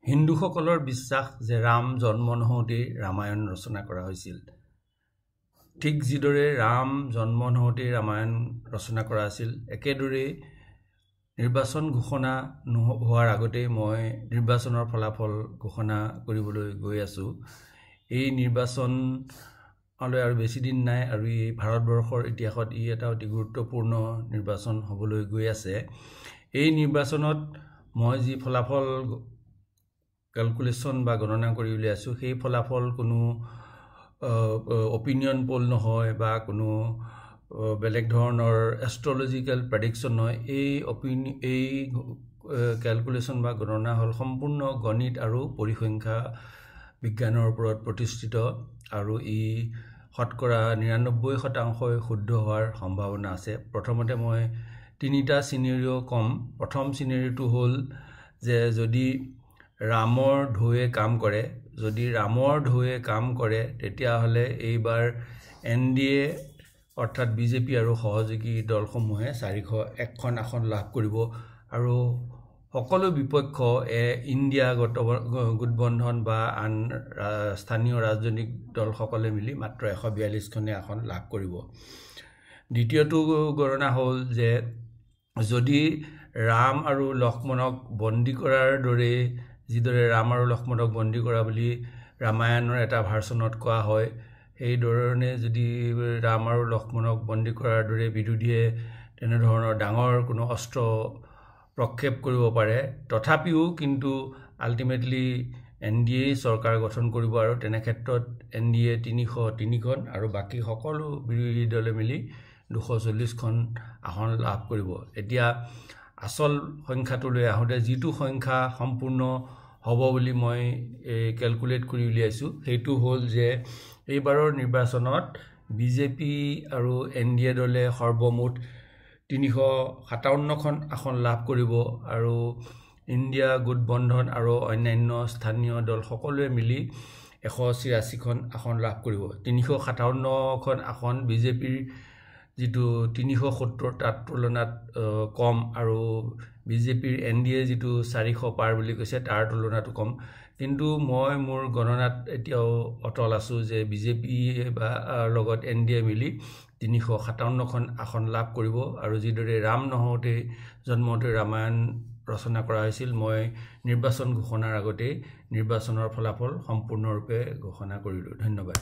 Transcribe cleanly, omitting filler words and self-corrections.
হিন্দুসকলৰ বিশ্বাস যে ৰাম জন্ম নহওঁতেই ৰামায়ণ ৰচনা কৰা হৈছিল। ঠিক যিদৰে ৰাম জন্ম নহওঁতেই ৰামায়ণ ৰচনা কৰা আছিল, একেদৰে নিৰ্বাচন ঘোষণা হোৱাৰ আগতেই মই নিৰ্বাচনৰ ফলাফল ঘোষণা কৰিবলৈ গৈ আছো। এই নিৰ্বাচনলৈ আৰু বেছি দিন নাই আৰু এই ভাৰতবৰ্ষৰ ইতিহাসত ই এটা অতি গুৰুত্বপূৰ্ণ নিৰ্বাচন হ'বলৈ গৈ আছে। এই নিৰ্বাচনত মই যি ফলাফল ক্যালকুলেশন বা গণনা কৰি উলিয়াইছো, সেই ফলাফল কোনো অপিনিয়ন পোল নহয় বা কোনো বেলেগ ধৰণৰ এষ্ট্ৰলজিক্যাল প্ৰেডিকশন নহয়। এই ক্যালকুলেশন বা গণনা হল সম্পূৰ্ণ গণিত আৰু পৰিসংখ্যা বিজ্ঞানৰ ওপৰত প্ৰতিষ্ঠিত আৰু ই শতকৰা 99% শুদ্ধ হোৱাৰ সম্ভাৱনা আছে। প্ৰথমতে মই তিনিটা সিনাৰিও কম। প্ৰথম সিনাৰিটো হল যে যদি ৰামৰ ঢৌৱে কাম কৰে, তেতিয়া হলে এইবাৰ এনডিএ অৰ্থাৎ বিজেপি আৰু সহযোগী দলসমূহে 401খন আসন লাভ কৰিব আৰু সকলো বিপক্ষ ইণ্ডিয়া গঠবন্ধন বা আন স্থানীয় ৰাজনৈতিক দলসকলে মিলি মাত্ৰ 142খনে আসন লাভ কৰিব। দ্বিতীয়টো গণনা হল যে যদি ৰাম আৰু লক্ষ্মণক বন্দী কৰাৰ দৰে, যিদৰে ৰাম আৰু লক্ষ্মণক বন্দী কৰা বুলি ৰামায়ণৰ এটা ভাৰ্চনত কোৱা হয়, সেই ধৰণে যদি ৰাম আৰু লক্ষ্মণক বন্দী কৰাৰ দৰে বিৰোধীয়ে তেনেধৰণৰ ডাঙৰ কোনো অস্ত্ৰ প্ৰক্ষেপ কৰিব পাৰে, তথাপিও কিন্তু আলটিমেটলি এনডিএ চৰকাৰ গঠন কৰিব আৰু তেনে ক্ষেত্ৰত এনডিএ 303খন আৰু বাকি সকলো বিৰোধী দলে মিলি 240খন আসন লাভ কৰিব। এতিয়া আসল সংখ্যাটোলৈ আহোঁতে যিটো সংখ্যা সম্পূৰ্ণ হ'ব বুলি মই ক্যালকুলেট কৰি উলিয়াইছো, সেইটো হল যে এইবাৰৰ নিৰ্বাচনত বিজেপি আৰু এনডিএ দলে সৰ্বমুঠ 357খন আসন লাভ কৰিব আৰু ইণ্ডিয়া গঠবন্ধন আৰু অন্যান্য স্থানীয় দল সকলোৱে মিলি 186খন আসন লাভ কৰিব। 357খন আসন বিজেপিৰ যিটো 370 তাৰ তুলনাত কম আৰু বিজেপিৰ এনডিএ যিটো 400 পাৰ বুলি কৈছে তাৰ তুলনাত কম। কিন্তু মই মোৰ গণনাত এতিয়াও অটল আছো যে বিজেপি বা লগত এনডিএ মিলি 357খন আসন লাভ কৰিব আৰু যিদৰে ৰাম নহওঁতে জন্মতে ৰামায়ণ ৰচনা কৰা হৈছিল, মই নিৰ্বাচন ঘোষণাৰ আগতে নিৰ্বাচনৰ ফলাফল সম্পূৰ্ণৰূপে ঘোষণা কৰিলো। ধন্যবাদ।